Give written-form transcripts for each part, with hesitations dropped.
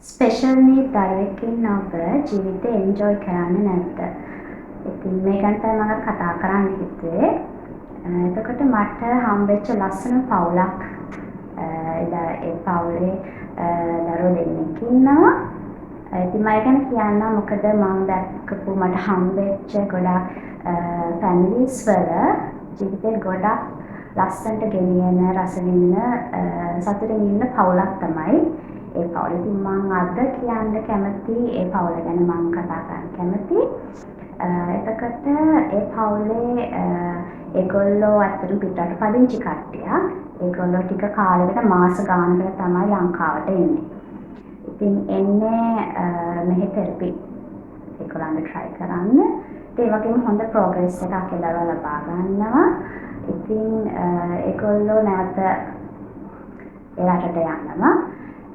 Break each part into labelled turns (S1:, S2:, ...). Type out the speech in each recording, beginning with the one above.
S1: Special need දරුවෙක්ගෙන් ඔබ ජීවිතේ enjoy කරන්නේ නැද්ද? ඉතින් මේ ගැන තමයි මම කතා කරන්න හිතුවේ. එතකොට මට හම්බෙච්ච ලස්සන පවුලක් ඒ පවුලේ දරුවෝ දෙන්නෙක් ඉන්නවා. ඉතින් මම ගැන කියන්නම් මොකද මම දැක්කපු මට හම්බෙච්ච ගොඩක් ෆැමිලිස් වල ජීවිතේ ගොඩක් ලස්සනට ගෙනියන රස විඳින සතුටින් ඉන්න පවුලක් තමයි ඒ පවුල. ඉතින් මම අද කියන්න කැමති ඒ පවුල ගැන මම කතා කරන්න කැමති. එතකොට ඒ පවුලේ ඒගොල්ලෝ අතට පිටරට පදිංචි කට්ටියක්. ඒගොල්ලෝ ටික කාලෙකට මාස ගානකට තමයි ලංකාවට එන්නේ. ඉතින් එන්නේ මෙහි තෙරපි ඒගොල්ලන්ට try කරන්න. ඒ වගේම හොඳ progress එකක් ඒගොල්ලෝ ලබා ගන්නවා. ඉතින් ඒගොල්ලෝ නැවත ඒ රටට යනවා.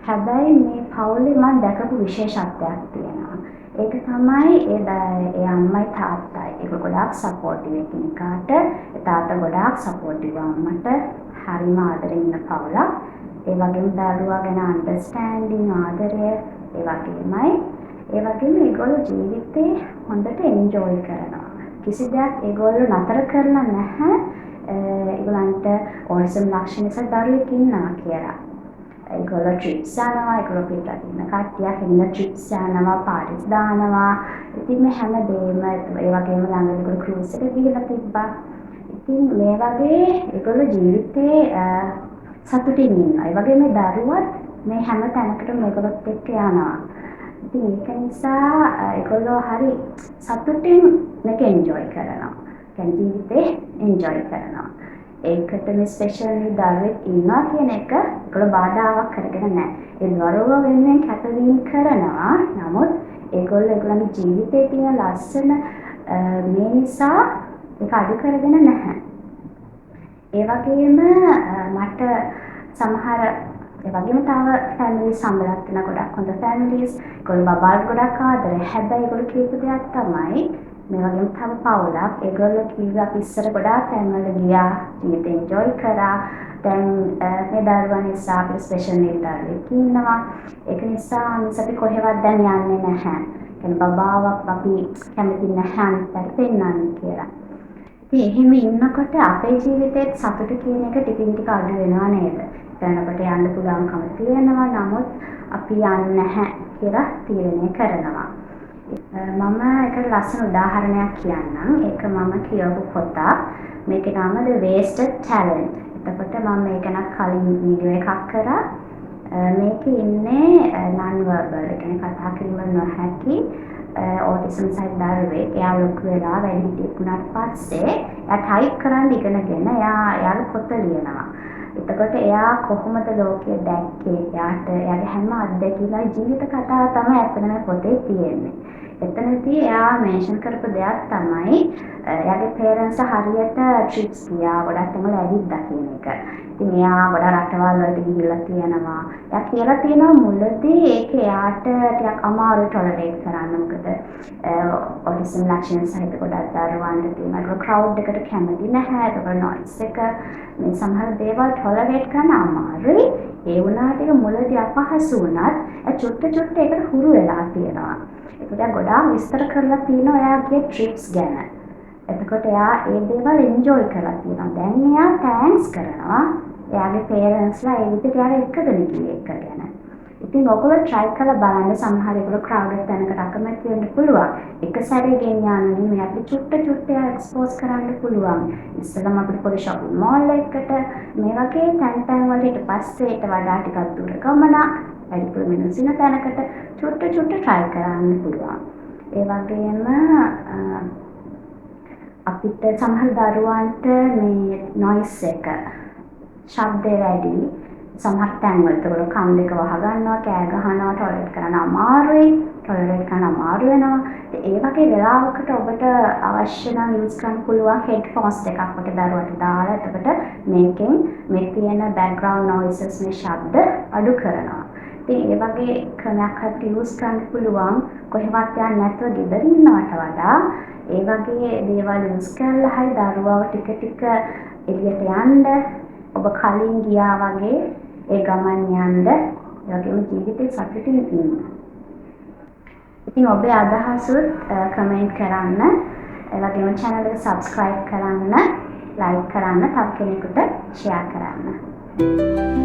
S1: හැබැයි මේ පවුලේ මම දැකපු විශේෂත්වයක් තියෙනවා. ඒක තමයි ඒ අම්මයි තාත්තයි. ඒක ගොඩාක් සපෝටිව් එකිනෙකාට. ඒ තාත්තා ගොඩාක් සපෝටිව් අම්මට. හරිම ආදරෙන් ඉන්න පවුලක්. ඒ වගේම දරුවා ගැන අන්ඩර්ස්ටෑන්ඩින් ආදරය ඒ වගේමයි. ඒ වගේම ඒගොල්ලෝ ජීවිතේ හොඳට එන්ජොයි කරනවා. කිසි දෙයක් ඒගොල්ලෝ නතර කරලා නැහැ. ඒගොල්ලන්ට ඕනසම් ලක්ෂණ නිසා දරුවෙක් ඉන්නවා කියලා. ඒගොල්ලෝ ට්‍රිප්ස් යනවා, ඒගොල්ලෝ පිටරට ඉන්න කට්ටියක් ඉන්න ට්‍රිප්ස් යනවා, පාටිස් දානවා. ඉතින් මේ හැමදේම ඒ වගේම ළඟදී ඒගොල්ලෝ ක්‍රූස් එක ගිහලා තිබ්බා. ඉතින් මේ වගේ ඒගොල්ලෝ ජීවිතේ සතුටින් ඉන්නවා. ඒ වගේම දරුවත් මේ හැම තැනකටම මේගොල්ලොත් එක්ක යනවා. ඉතින් ඒක නිසා ඒගොල්ලෝ හරි සතුටින් මේක එන්ජොයි කරනවා. කියන්නේ ජීවිතේ එන්ජොයි කරනවා. ඒකට මේ ස්පෙෂල් නීඩ් දරුවෙක් ඉන්නවා කියන එක ඒගොල්ලෝ බාධාවක් කරගෙන නැහැ. ඒ දරුවෝ වෙනුවෙන් කැපවීම කරනවා. නමුත් ඒගොල්ලෝ ඒගොල්ලන්ගේ ජීවිතේ තියෙන ලස්සන මේ නිසා ඒක අඩු කරගෙන නැහැ. ඒ වගේම මට සමහර ඒ වගේම තව ෆැමිලිස් සම්බලත් වෙන ගොඩක් හොඳ ෆැමිලිස්. ඒගොල්ලෝ බබාල් ගොඩක් ආදරේ. හැබැයි ඒගොල්ලෝ කියපු දෙයක් තමයි මේ වගේම තව පවුලක් ඒගොල්ලෝ කිව්වා අපි ඉස්සර ගොඩාක් තැන්වල ගියා ජීවිතේ එන්ජොයි කරා. දැන් මේ දරුවා නිසා අපි ස්පෙෂල් නීඩ් දරුවෙක් ඉන්නවා. ඒක නිසා අපි කොහෙවත් දැන් යන්නේ නැහැ. කියන්නේ බබාවක් අපි කැමති නැහැ අනිත් පෙන්නන්න කියලා. ඉතින් එහෙම ඉන්නකොට අපේ ජීවිතේත් සතුට කියන එක ටිකින් ටික අඩු වෙනවා නේද? දැන් අපිට යන්න පුළුවන්කම තියෙනවා. නමුත් අපි යන්නේ නැහැ කියලා තීරණය කරනවා. මම එකට ලස්සන උදාහරණයක් කියන්නම්. ඒක මම කියවපු පොතක්. මේකේ නම The Wasted Talent. එතකොට මම මේක නම් කලින් වීඩියෝ එකක් කරා. මේකේ ඉන්නේ non verbal. ඒ කියන්නේ කතා කිරීම නොහැකි autism සහිත දරුවෙක්. එයා ලොකු වෙලා වැඩිහිටියෙක් වුණාට පස්සේ එයා ටයිප් කරන්න ඉගෙනගෙන එයාගේ පොත ලියනවා. එතකොට එයා කොහොමද ලෝකය දැක්කේ? එයාගේ හැම අත්දැකීමයි ජීවිත කතාව තමයි ඇත්තටම පොතේ තියෙන්නේ. එතනදී එයා මෙන්ෂන් කරපු දෙයක් තමයි එයාගේ පේරන්ට්ස් හරියට ට්‍රිප්ස් ගියා ගොඩක් තැන්වල ඇවිද්දා කියන එක. ඉතින් එයා ගොඩක් රටවල් වලට ගිහිල්ලා තියෙනවා. එයා කියලා තියෙනවා මුලදී ඒක එයාට ටිකක් අමාරු ටොලරේට් කරන්න. මොකද ඔටිසම් ලක්ෂණ සහිත ගොඩක් දරුවන්ට තියෙනවා. ඒක ක්‍රවුඩ් එකට කැමති නැහැ. ඒක නොයිස් එක මේ සමහර දේවල් ටොලරේට් කරන්න අමාරුයි. ඒ වුණාට ඒක මුලදී අපහසු වුණත් චුට්ට ඒකට හුරු වෙලා තියෙනවා. ඒකට ගොඩාක් විස්තර කරලා තියෙනවා එයාගේ ට්‍රිප්ස් ගැන. එතකොට එයා ඒ දේවල් එන්ජොයි කරලා තියෙනවා. දැන් එයා තෑන්ක්ස් කරනවා එයාගේ පේරන්ට්ස්ලා ඒ විදිහට එයාලා එක්කගෙන ගියේ එක ගැන. ඉතින් ඔයගොල්ලෝ try කරලා බලන්න. සමහර ඒගොල්ලෝ crowded තැනකට අකමැති වෙන්න පුළුවන්. එක සැරේ ගෙනියන්න නෙමෙයි අපි චුට්ට එක්ස්පෝස් කරන්න පුළුවන්. ඉස්සෙල්ලාම අපිට පොඩි shopping mall එකකට මේ වගේ තැන් වල ඊට පස්සේ ඊට වඩා ටිකක් දුර ගමනක් වැඩිපුර මිනිස්සුන තැනකට චුට්ට try කරන්න පුළුවන්. ඒ වගේම අපිට සමහර දරුවන්ට මේ noise එක ශබ්දය වැඩි. සමහර තැන්වල ඒගොල්ලෝ කන් දෙක වහ ගන්නවා, කෑ ගහනවා, ටොලරේට් කරන්න අමාරුයි. ටොලරේට් කරන්න අමාරු වෙනවා. ඒ වගේ වෙලාවකට ඔබට අවශ්‍ය නම් යූස් කරන්න පුළුවන් හෙඩ්ෆෝන්ස් එකක් ඔබට දරුවට දාලා. එතකොට මේකෙන් මේ තියෙන බෑග්ග්‍රවුන්ඩ් නොයිසස් මේ ශබ්ද අඩු කරනවා. ඉතින් ඒ වගේ ක්‍රමයක් හරි යූස් කරන්න පුළුවන්. කොහෙවත් යන්නේ නැතුව ගෙදර ඉන්නවට වඩා ඒ වගේ දේවල් යූස් කරලා හරි දරුවව ටික එළියට යන්න ඔබ කලින් ගියා වගේ ඒ ගමන් යන්න ඒ වගේම ජීවිතේ සතුටින් ඉන්න. ඉතින් ඔබේ අදහසුත් කමෙන්ට් කරන්න, ඒ වගේම channel එක subscribe කරන්න, like කරන්න, තව කෙනෙකුට share කරන්න.